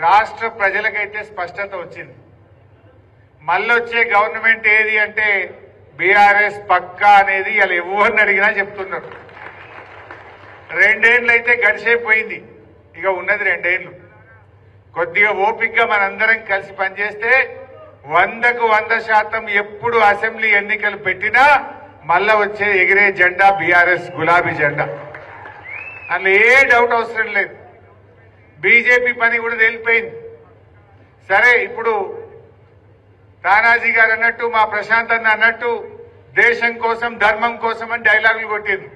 రాష్ట్ర ప్రజలకైతే స్పష్టత వచ్చింది. మళ్ళొచ్చే గవర్నమెంట్ ఏది అంటే బీఆర్ఎస్ పక్కా అనేది ఇలా ఎవరిని అడిగినా చెప్తున్నారు. 2 ఏళ్ళు అయితే గడిచేపోయింది, ఇక ఉన్నది 2 ఏళ్ళు. కొద్దిగా ఓపికగా మనందరం కలిసి పనిచేస్తే 100కు 100% ఎప్పుడు అసెంబ్లీ ఎన్నికలు పెట్టినా మళ్ళా వచ్చే ఎగిరే జెండా బీఆర్ఎస్ గులాబీ జెండా, అందులో ఏ డౌట్ అవసరం లేదు. బీజేపీ పని కూడా తేలిపోయింది. సరే, ఇప్పుడు తానాజీ గారు అన్నట్టు, మా ప్రశాంత్ అన్న అన్నట్టు దేశం కోసం ధర్మం కోసం అని డైలాగులు కొట్టింది.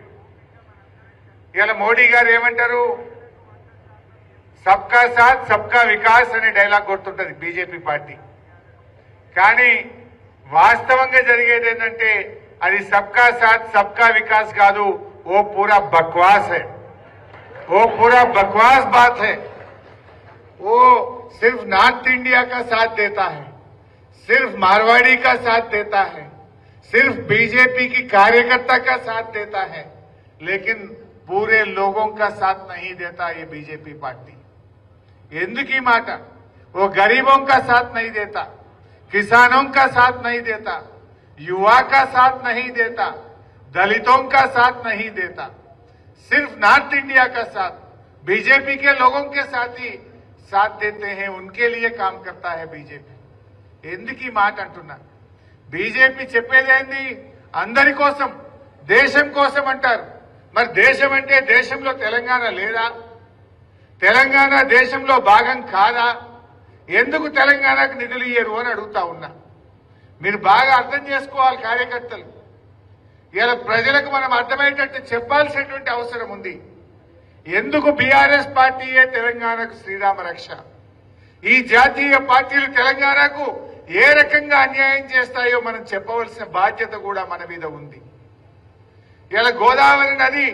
ఇలా మోడీ గారు ఏమంటారు, సబ్కా సాత్ సబ్కా వికాస్ అనే డైలాగ్ కొడుతుంటది బీజేపీ పార్టీ. కానీ వాస్తవంగా జరిగేది ఏంటంటే అది సబ్కా సాత్ సబ్కా వికాస్ కాదు, वो पूरा बकवास है, वो पूरा बकवास बात है. वो सिर्फ नॉर्थ इंडिया का साथ देता है, सिर्फ मारवाड़ी का साथ देता है, सिर्फ बीजेपी की कार्यकर्ता का साथ देता है, लेकिन पूरे लोगों का साथ नहीं देता ये बीजेपी पार्टी. ఎందుకు ఈ మాట? वो गरीबों का साथ नहीं देता, किसानों का साथ नहीं देता, युवा का साथ नहीं देता, दलितों का साथ नहीं देता, सिर्फ नॉर्थ इंडिया का साथ बीजेपी के लोगों के साथ ही साथ देते हैं, उनके लिए काम करता है बीजेपी. ఎందుకు ఈ మాట అంటున్నా? బీజేపీ చెప్పేదేంది, అందరి కోసం దేశం కోసం అంటారు. మరి దేశం అంటే దేశంలో తెలంగాణ లేదా? తెలంగాణ దేశంలో భాగం కాదా? ఎందుకు తెలంగాణకు నిధులు ఇయ్యరు అని అడుగుతా ఉన్నా. మీరు బాగా అర్థం చేసుకోవాలి కార్యకర్తలు. ఇలా ప్రజలకు మనం అర్థమయ్యేటట్టు చెప్పాల్సినటువంటి అవసరం ఉంది. ఎందుకు బీఆర్ఎస్ పార్టీయే తెలంగాణకు శ్రీరామ రక్ష? ఈ జాతీయ పార్టీలు తెలంగాణకు ఏ రకంగా అన్యాయం చేస్తాయో మనం చెప్పవలసిన బాధ్యత కూడా మన మీద ఉంది. ఇలా గోదావరి నది